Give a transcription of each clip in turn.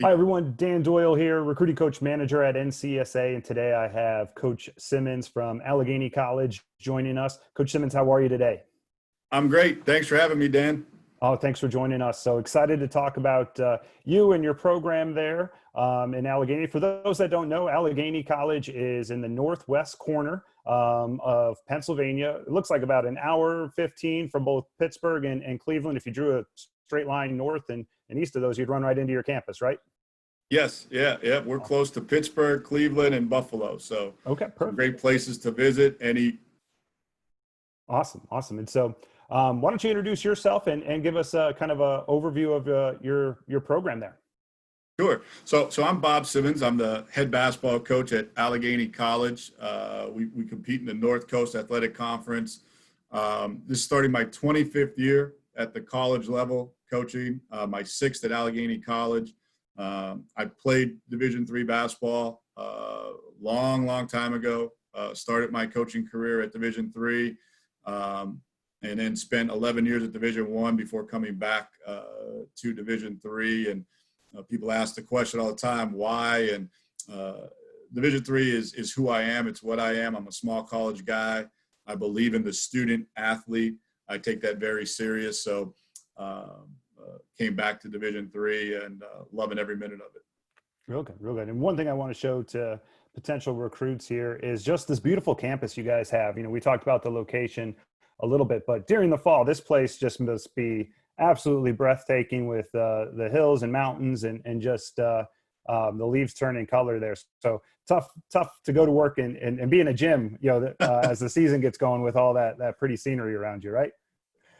Hi, everyone. Dan Doyle here, recruiting coach manager at NCSA. And today I have Coach Simmons from Allegheny College joining us. Coach Simmons, how are you today? I'm great. Thanks for having me, Dan. Oh, thanks for joining us. So excited to talk about you and your program there in Allegheny. For those that don't know, Allegheny College is in the northwest corner of Pennsylvania. It looks like about an hour 15 from both Pittsburgh and Cleveland. If you drew a straight line north and east of those, you'd run right into your campus, right? Yes, yeah. We're close to Pittsburgh, Cleveland, and Buffalo. So Okay, some perfect. great places to visit and eat. Awesome. And so, why don't you introduce yourself and give us a kind of a overview of your program there? Sure. So I'm Bob Simmons. I'm the head basketball coach at Allegheny College. We compete in the North Coast Athletic Conference. This is starting my 25th year at the college level coaching, my sixth at Allegheny College. I played Division III basketball long time ago. Started my coaching career at Division III, and then spent 11 years at Division I before coming back to Division III. And people ask the question all the time, why? And Division III is who I am. It's what I am. I'm a small college guy. I believe in the student athlete. I take that very serious. So came back to Division III and loving every minute of it. Real good. And one thing I want to show to potential recruits here is just this beautiful campus you guys have. You know, we talked about the location a little bit, but during the fall, this place just must be absolutely breathtaking with the hills and mountains and just the leaves turning color there. So tough to go to work and be in a gym, you know, as the season gets going with all that pretty scenery around you, right?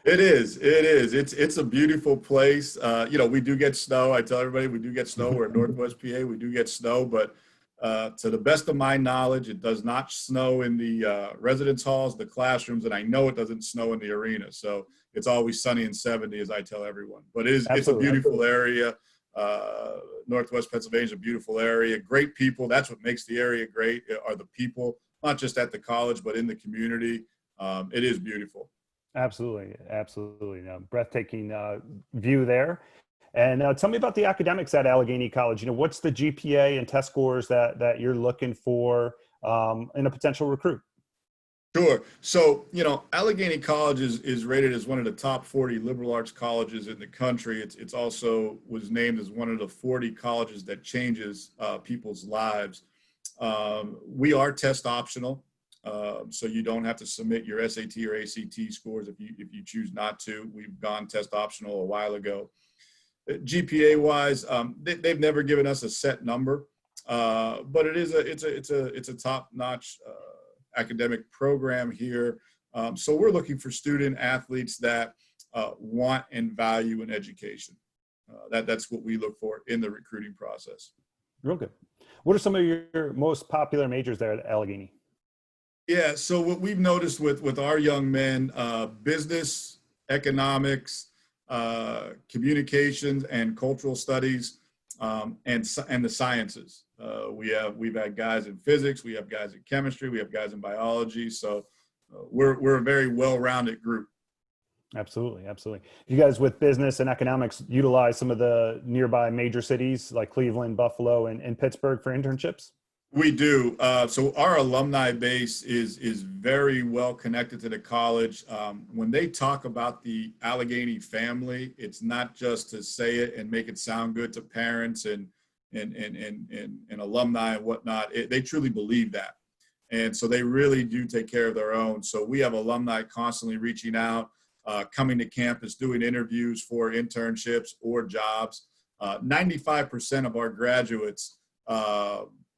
It is. It's a beautiful place. We do get snow. I tell everybody we do get snow. We're in Northwest PA. We do get snow, but to the best of my knowledge, it does not snow in the residence halls, the classrooms, and I know it doesn't snow in the arena. So it's always sunny and 70, as I tell everyone. But it's a Absolutely. beautiful area. Northwest Pennsylvania is a beautiful area. Great people. That's what makes the area great. Are the people, not just at the college, but in the community. It is beautiful. Absolutely. Breathtaking view there. And tell me about the academics at Allegheny College. You know, what's the GPA and test scores that you're looking for in a potential recruit? Sure. So, Allegheny College is rated as one of the top 40 liberal arts colleges in the country. It's also was named as one of the 40 colleges that changes people's lives. We are test optional. So you don't have to submit your SAT or ACT scores if you choose not to. We've gone test optional a while ago. GPA wise, they've never given us a set number, but it's a top notch academic program here. So we're looking for student athletes that want and value an education. That's what we look for in the recruiting process. Real good. What are some of your most popular majors there at Allegheny? Yeah, so what we've noticed with our young men, business, economics, communications, and cultural studies, and the sciences. We've had guys in physics, we have guys in chemistry, we have guys in biology. So we're a very well-rounded group. Absolutely. You guys with business and economics utilize some of the nearby major cities like Cleveland, Buffalo, and Pittsburgh for internships? We do. So our alumni base is very well connected to the college. When they talk about the Allegheny family, it's not just to say it and make it sound good to parents and alumni and whatnot. They truly believe that. And so they really do take care of their own. So we have alumni constantly reaching out, coming to campus, doing interviews for internships or jobs. 95% of our graduates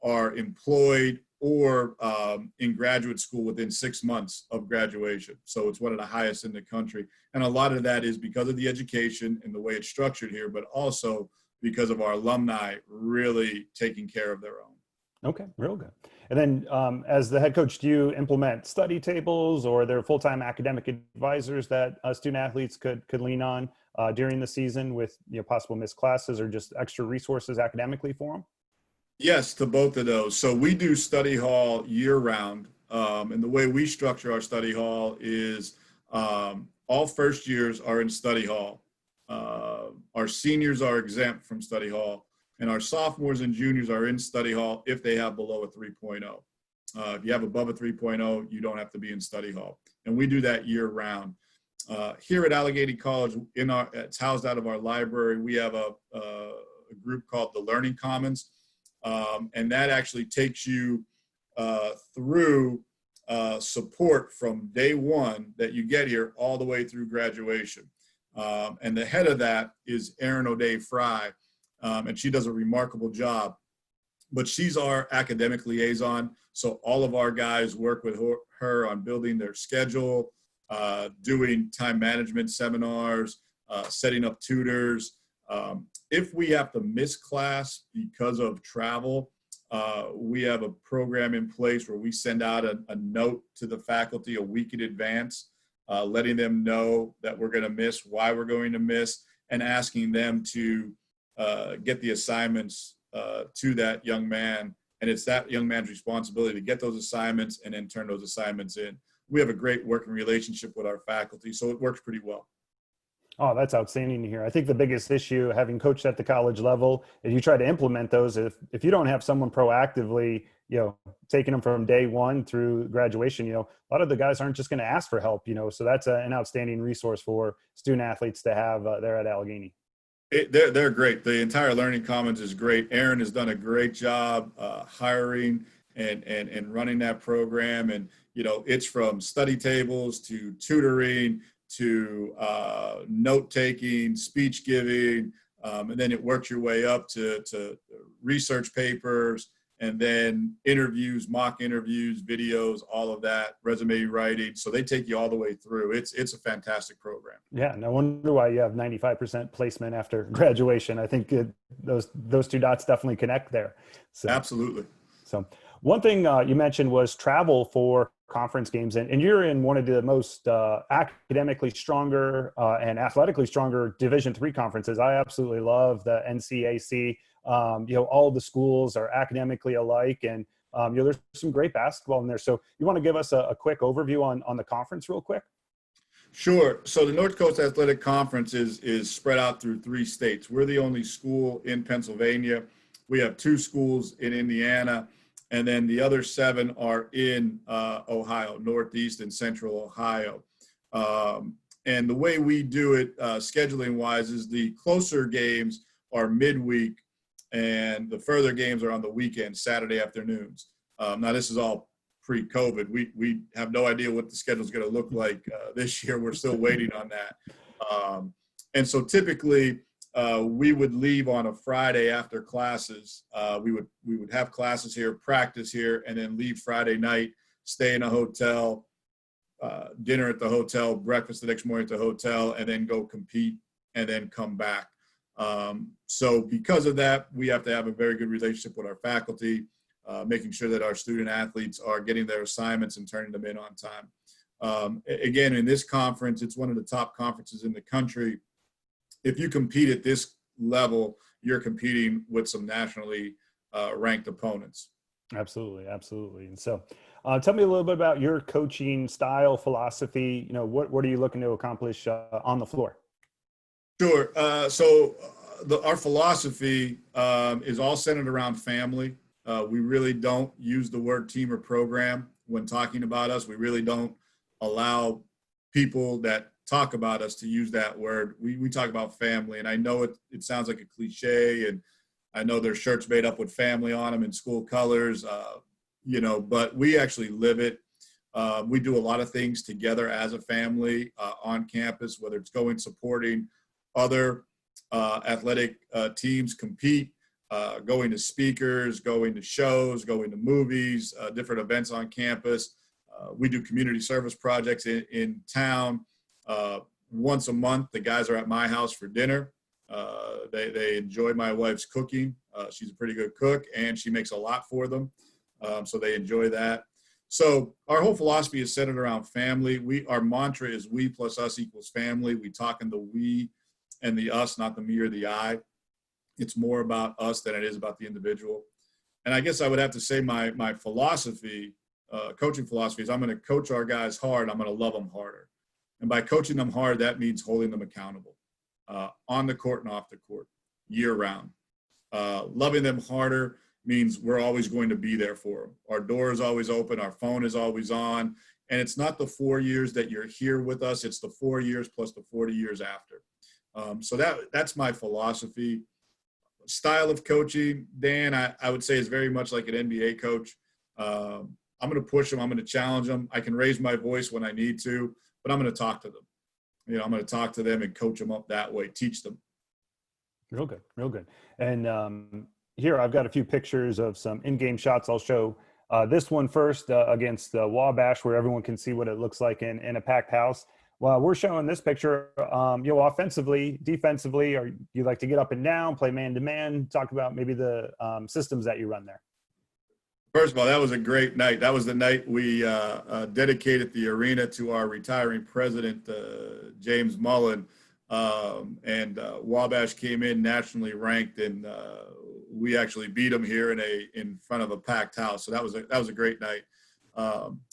are employed or in graduate school within 6 months of graduation. So it's one of the highest in the country. And a lot of that is because of the education and the way it's structured here, but also because of our alumni really taking care of their own. Okay, real good. And then as the head coach, do you implement study tables or are there full-time academic advisors that student athletes could lean on during the season with possible missed classes or just extra resources academically for them? Yes, to both of those. So we do study hall year round. And the way we structure our study hall is all first years are in study hall. Our seniors are exempt from study hall. And our sophomores and juniors are in study hall if they have below a 3.0. If you have above a 3.0, you don't have to be in study hall. And we do that year round. Here at Allegheny College, it's housed out of our library. We have a group called the Learning Commons, and that actually takes you through support from day one that you get here all the way through graduation. And the head of that is Erin O'Day Fry, and she does a remarkable job. But she's our academic liaison, so all of our guys work with her on building their schedule, doing time management seminars, setting up tutors. If we have to miss class because of travel, we have a program in place where we send out a note to the faculty a week in advance, letting them know that we're going to miss, why we're going to miss, and asking them to get the assignments to that young man. And it's that young man's responsibility to get those assignments and then turn those assignments in. We have a great working relationship with our faculty, so it works pretty well. Oh, that's outstanding to hear. I think the biggest issue, having coached at the college level, is you try to implement those. If you don't have someone proactively, taking them from day one through graduation, a lot of the guys aren't just going to ask for help, so that's an outstanding resource for student athletes to have there at Allegheny. They're great. The entire Learning Commons is great. Erin has done a great job hiring and running that program. And, it's from study tables to tutoring to note-taking, speech giving, and then it works your way up to research papers, and then interviews, mock interviews, videos, all of that, resume writing. So they take you all the way through. It's a fantastic program. Yeah, no wonder why you have 95% placement after graduation. I think those two dots definitely connect there. So, absolutely. So one thing you mentioned was travel for conference games, and you're in one of the most academically stronger and athletically stronger Division III conferences. I absolutely love the NCAC. All the schools are academically alike, and there's some great basketball in there. So you want to give us a quick overview on the conference real quick? Sure. So the North Coast Athletic Conference is spread out through 3 states. We're the only school in Pennsylvania. We have 2 schools in Indiana, and then the other 7 are in Ohio, Northeast and Central Ohio. And the way we do it scheduling-wise is the closer games are midweek, and the further games are on the weekend, Saturday afternoons. Now, this is all pre-COVID. We have no idea what the schedule is going to look like this year. We're still waiting on that. And so typically, we would leave on a Friday after classes. We would have classes here, practice here, and then leave Friday night, stay in a hotel, dinner at the hotel, breakfast the next morning at the hotel, and then go compete and then come back. So because of that, we have to have a very good relationship with our faculty, making sure that our student athletes are getting their assignments and turning them in on time. Again, in this conference, it's one of the top conferences in the country. If you compete at this level, you're competing with some nationally ranked opponents. Absolutely. And so tell me a little bit about your coaching style, philosophy. What are you looking to accomplish on the floor? Sure. Our philosophy is all centered around family. We really don't use the word team or program when talking about us. We really don't allow people that talk about us to use that word. We talk about family, and I know it sounds like a cliche, and I know there's shirts made up with family on them in school colors, but we actually live it. We do a lot of things together as a family on campus, whether it's supporting other athletic teams compete, going to speakers, going to shows, going to movies, different events on campus. We do community service projects in town. Once a month, the guys are at my house for dinner. They enjoy my wife's cooking. She's a pretty good cook, and she makes a lot for them. So they enjoy that. So our whole philosophy is centered around family. Our mantra is we plus us equals family. We talk in the we and the us, not the me or the I. It's more about us than it is about the individual. And I guess I would have to say my philosophy, coaching philosophy, is I'm going to coach our guys hard. I'm going to love them harder. And by coaching them hard, that means holding them accountable on the court and off the court, year round. Loving them harder means we're always going to be there for them. Our door is always open. Our phone is always on. And it's not the 4 years that you're here with us. It's the 4 years plus the 40 years after. So that's my philosophy. Style of coaching, Dan, I would say is very much like an NBA coach. I'm going to push them. I'm going to challenge them. I can raise my voice when I need to, but I'm going to talk to them. I'm going to talk to them and coach them up that way, teach them. Real good, real good. And here I've got a few pictures of some in-game shots. I'll show this one first against Wabash, where everyone can see what it looks like in a packed house. Well, we're showing this picture, offensively, defensively, or you like to get up and down, play man-to-man, talk about maybe the systems that you run there. First of all, that was a great night. That was the night we dedicated the arena to our retiring president, James Mullen. And Wabash came in nationally ranked, and we actually beat them here in front of a packed house. So that was a great night.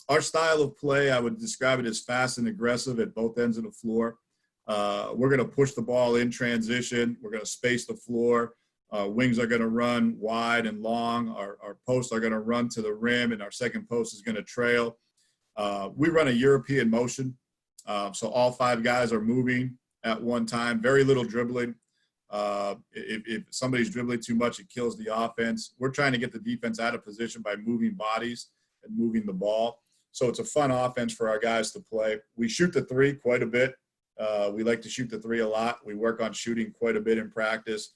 Our style of play, I would describe it as fast and aggressive at both ends of the floor. We're going to push the ball in transition. We're going to space the floor. Wings are going to run wide and long. Our posts are going to run to the rim, and our second post is going to trail. We run a European motion. So all 5 guys are moving at one time, very little dribbling. If somebody's dribbling too much, it kills the offense. We're trying to get the defense out of position by moving bodies and moving the ball. So it's a fun offense for our guys to play. We shoot the 3 quite a bit. We like to shoot the 3 a lot. We work on shooting quite a bit in practice.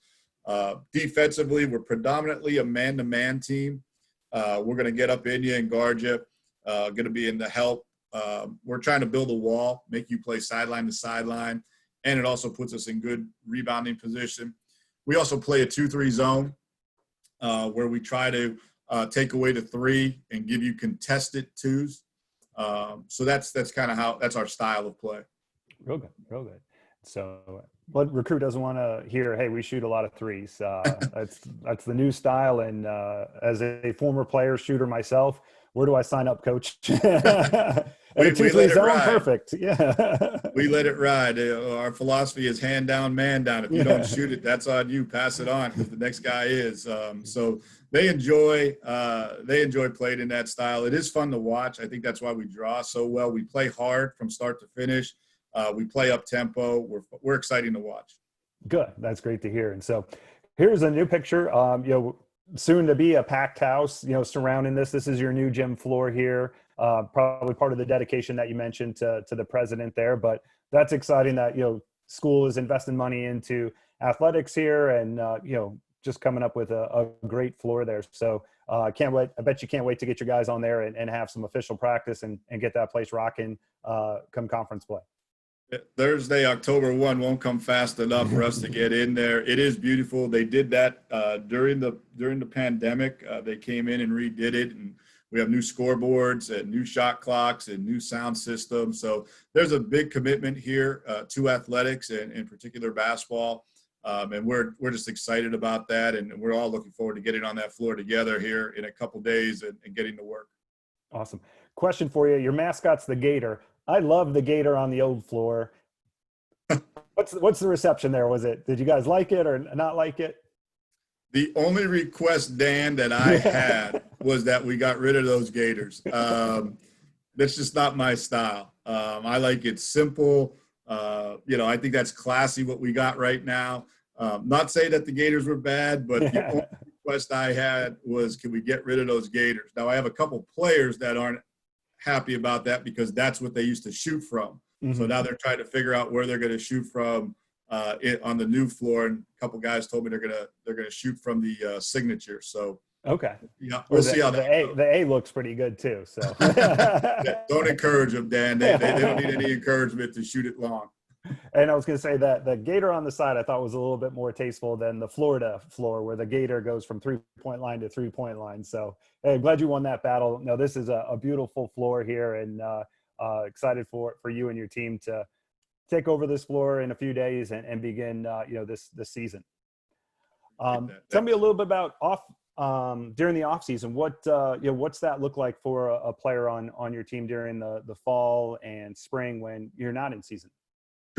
Defensively, we're predominantly a man-to-man team. We're going to get up in you and guard you, going to be in the help. We're trying to build a wall, make you play sideline to sideline, and it also puts us in good rebounding position. We also play a 2-3 zone where we try to take away the 3 and give you contested 2s. So that's kind of that's our style of play. Real good, real good. So what recruit doesn't want to hear, hey, we shoot a lot of 3s. That's the new style. And as a former player shooter myself, where do I sign up, coach? We 2-3 zone, ride. Perfect. Yeah. We let it ride. Our philosophy is hand down, man down. If you don't shoot it, that's on you. Pass it on because the next guy is. So they enjoy playing in that style. It is fun to watch. I think that's why we draw so well. We play hard from start to finish. We play up tempo. We're exciting to watch. Good. That's great to hear. And so here's a new picture. Soon to be a packed house, surrounding this. This is your new gym floor here. Probably part of the dedication that you mentioned to the president there, but that's exciting that, school is investing money into athletics here and, just coming up with a great floor there. So can't wait. I bet you can't wait to get your guys on there and have some official practice and get that place rocking come conference play. Thursday, October 1 won't come fast enough for us to get in there. It is beautiful. They did that during the pandemic. They came in and redid it, and we have new scoreboards and new shot clocks and new sound systems. So there's a big commitment here to athletics and in particular basketball. And we're just excited about that, and we're all looking forward to getting on that floor together here in a couple days and getting to work. Awesome. Question for you. Your mascot's the Gator. I love the Gator on the old floor. What's the reception there? Did you guys like it or not like it? The only request, Dan, that I had was that we got rid of those Gators. That's just not my style. I like it simple. I think that's classy what we got right now. Not saying that the Gators were bad, but the only request I had was, can we get rid of those Gators? Now, I have a couple players that aren't happy about that because that's what they used to shoot from. Mm-hmm. So now they're trying to figure out where they're going to shoot from on the new floor. And a couple guys told me they're gonna shoot from the signature. So okay, yeah, we'll see how that goes. The A looks pretty good too. So don't encourage them, Dan. They don't need any encouragement to shoot it long. And I was going to say that the Gator on the side I thought was a little bit more tasteful than the Florida floor where the Gator goes from 3-point line to 3-point line. So hey, glad you won that battle. No, this is a beautiful floor here, and excited for you and your team to take over this floor in a few days and begin this season. Tell me a little bit about during the off season. What's that look like for a player on your team during the fall and spring when you're not in season?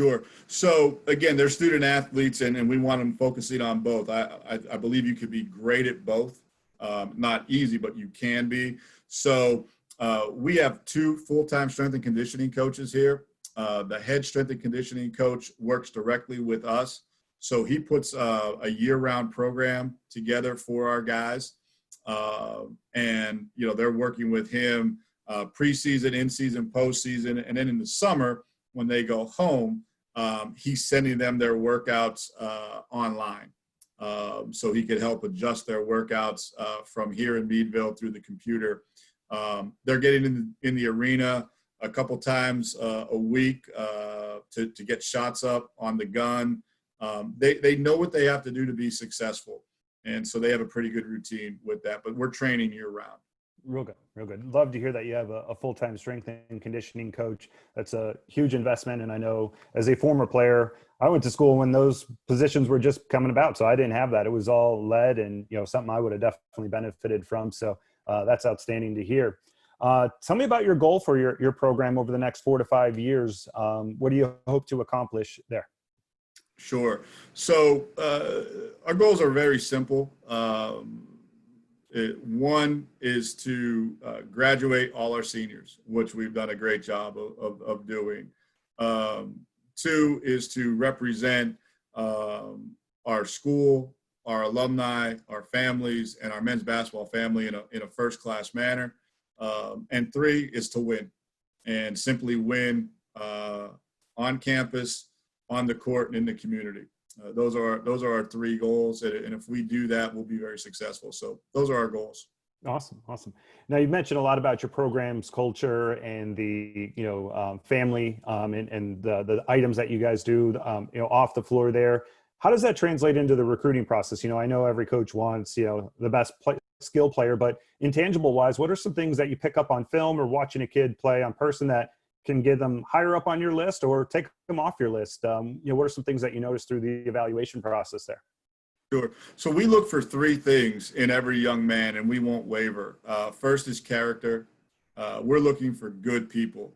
Sure. So again, they're student athletes, and we want them focusing on both. I believe you could be great at both. Not easy, but you can be. So we have two full-time strength and conditioning coaches here. The head strength and conditioning coach works directly with us. So he puts a year-round program together for our guys. And, they're working with him preseason, in-season, postseason. And then in the summer, when they go home, he's sending them their workouts online. So he could help adjust their workouts from here in Meadville through the computer. They're getting in the arena a couple times a week to get shots up on the gun. They know what they have to do to be successful. And so they have a pretty good routine with that, but we're training year round. Real good, real good. Love to hear that you have a full-time strength and conditioning coach. That's a huge investment. And I know as a former player, I went to school when those positions were just coming about. So I didn't have that. It was all led and, something I would have definitely benefited from. So that's outstanding to hear. Tell me about your goal for your program over the next 4 to 5 years. What do you hope to accomplish there? Sure. So our goals are very simple. One is to graduate all our seniors, which we've done a great job of doing. Two is to represent our school, our alumni, our families, and our men's basketball family in a first-class manner. And three is to win, and simply win on campus, on the court, and in the community. Those are our three goals, and if we do that, we'll be very successful. So those are our goals. Awesome. Now you've mentioned a lot about your program's culture and the family and the items that you guys do off the floor there. How does that translate into the recruiting process? I know every coach wants the best skill player, but intangible wise, what are some things that you pick up on film or watching a kid play on person that can get them higher up on your list or take them off your list? What are some things that you notice through the evaluation process there? Sure. So we look for three things in every young man, and we won't waver. First is character. We're looking for good people,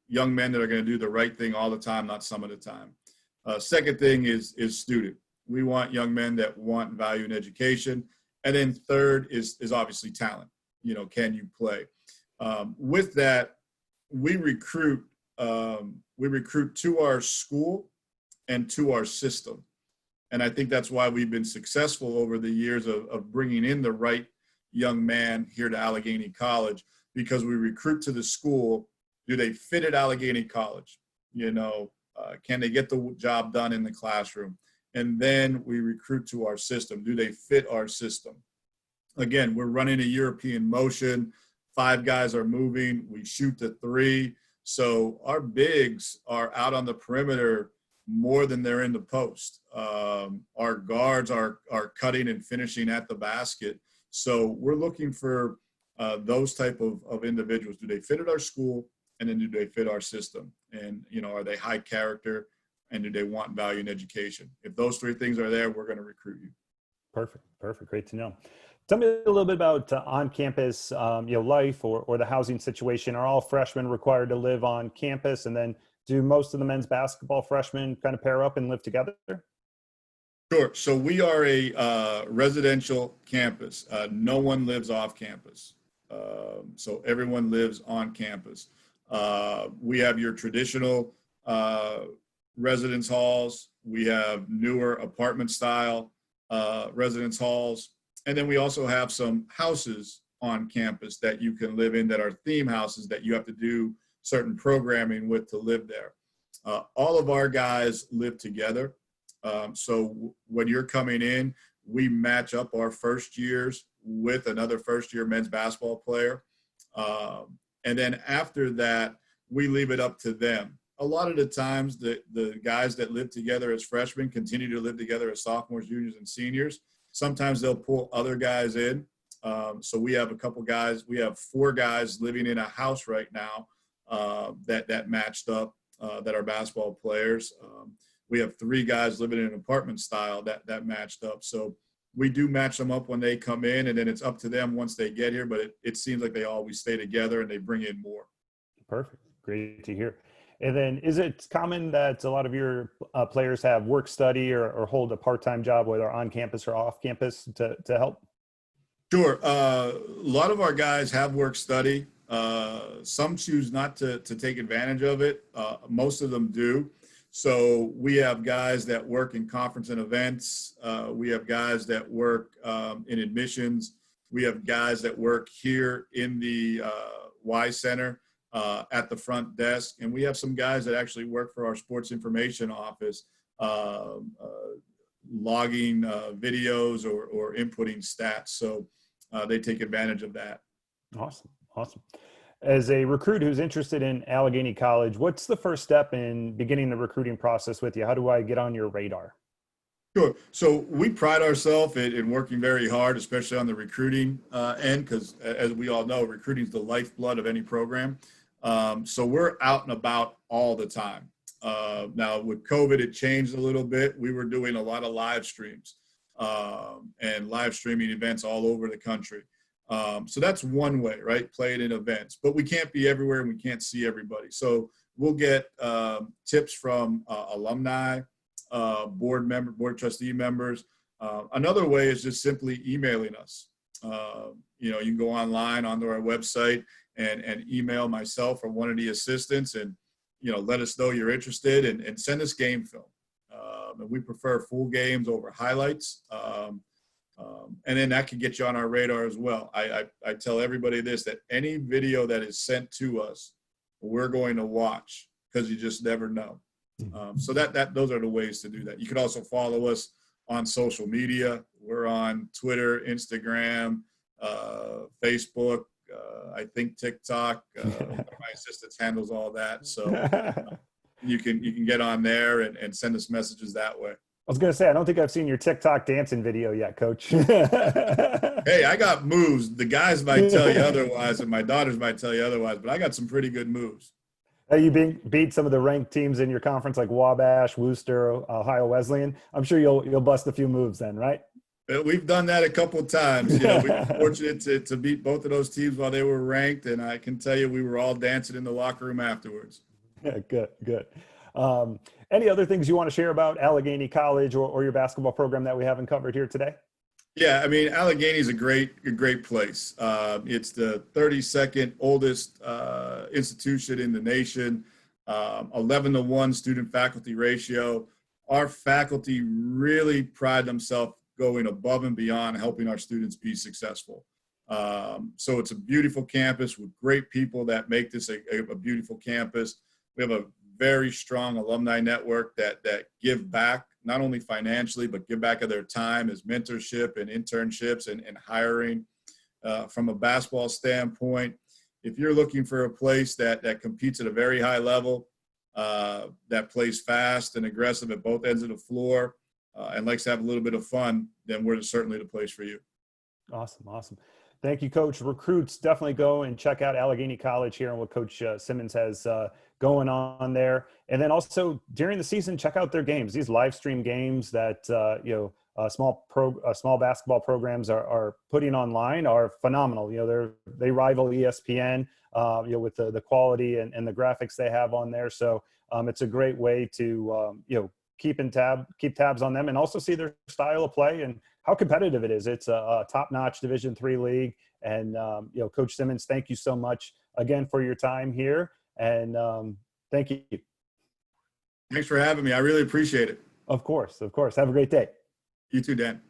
young men that are going to do the right thing all the time, not some of the time. Second thing is student. We want young men that want value in education. And then third is obviously talent. Can you play? With that, we recruit to our school and to our system. And I think that's why we've been successful over the years of bringing in the right young man here to Allegheny College, because we recruit to the school. Do they fit at Allegheny College? Can they get the job done in the classroom? And then we recruit to our system. Do they fit our system? Again, we're running a European motion. 5 guys are moving. We shoot the 3. So our bigs are out on the perimeter more than they're in the post. Our guards are cutting and finishing at the basket. So we're looking for those type of individuals. Do they fit at our school? And then do they fit our system? And, are they high character? And do they want value in education? If those 3 things are there, we're going to recruit you. Perfect. Great to know. Tell me a little bit about on-campus, life or the housing situation. Are all freshmen required to live on campus? And then do most of the men's basketball freshmen kind of pair up and live together? Sure. So we are a residential campus. No one lives off campus. So everyone lives on campus. We have your traditional residence halls. We have newer apartment style residence halls. And then we also have some houses on campus that you can live in that are theme houses that you have to do certain programming with to live there. All of our guys live together. So when you're coming in, we match up our first years with another first-year men's basketball player. And then after that, we leave it up to them. A lot of the times, the guys that live together as freshmen continue to live together as sophomores, juniors, and seniors. Sometimes they'll pull other guys in. So we have a couple guys. We have 4 guys living in a house right now that matched up that are basketball players. We have 3 guys living in an apartment style that matched up. So we do match them up when they come in, and then it's up to them once they get here. But it seems like they always stay together and they bring in more. Perfect. Great to hear. And then is it common that a lot of your players have work study or hold a part-time job, whether on campus or off campus to help? Sure. A lot of our guys have work study. Some choose not to take advantage of it. Most of them do. So we have guys that work in conference and events. We have guys that work in admissions. We have guys that work here in the Y Center at the front desk. And we have some guys that actually work for our sports information office, logging videos or inputting stats. So they take advantage of that. Awesome. Awesome. As a recruit who's interested in Allegheny College, what's the first step in beginning the recruiting process with you? How do I get on your radar? Sure. So we pride ourselves in working very hard, especially on the recruiting end, because as we all know, recruiting is the lifeblood of any program. So we're out and about all the time. Now with COVID, it changed a little bit. We were doing a lot of live streams and live streaming events all over the country. So that's one way, right? Playing in events, but we can't be everywhere and we can't see everybody. So we'll get tips from alumni, board trustee members. Another way is just simply emailing us. You can go online onto our website and email myself or one of the assistants and, let us know you're interested and send us game film. And we prefer full games over highlights. And then that can get you on our radar as well. I tell everybody this, that any video that is sent to us, we're going to watch because you just never know. So those are the ways to do that. You can also follow us on social media. We're on Twitter, Instagram, Facebook, I think TikTok. My assistant handles all that. So you can get on there and send us messages that way. I was going to say, I don't think I've seen your TikTok dancing video yet, Coach. Hey, I got moves. The guys might tell you otherwise, and my daughters might tell you otherwise, but I got some pretty good moves. You beat some of the ranked teams in your conference, like Wabash, Worcester, Ohio Wesleyan. I'm sure you'll bust a few moves then, right? We've done that a couple of times. We've been fortunate to beat both of those teams while they were ranked, and I can tell you we were all dancing in the locker room afterwards. Yeah, good. Any other things you want to share about Allegheny College or your basketball program that we haven't covered here today? Yeah, I mean, Allegheny is a great place. It's the 32nd oldest institution in the nation, 11-to-1 student-faculty ratio. Our faculty really pride themselves going above and beyond helping our students be successful. So it's a beautiful campus with great people that make this a beautiful campus. We have a very strong alumni network that give back, not only financially, but give back of their time as mentorship and internships and hiring. From a basketball standpoint, if you're looking for a place that competes at a very high level, that plays fast and aggressive at both ends of the floor, and likes to have a little bit of fun, then we're certainly the place for you. Awesome. Thank you, Coach. Recruits, definitely go and check out Allegheny College here and what Coach Simmons has going on there. And then also during the season, check out their games. These live stream games that small basketball programs are putting online are phenomenal. They rival ESPN. With the quality and the graphics they have on there. So it's a great way to keep tabs on them and also see their style of play and how competitive it is. It's a top-notch Division III league. And, Coach Simmons, thank you so much again for your time here. And thank you. Thanks for having me. I really appreciate it. Of course. Have a great day. You too, Dan.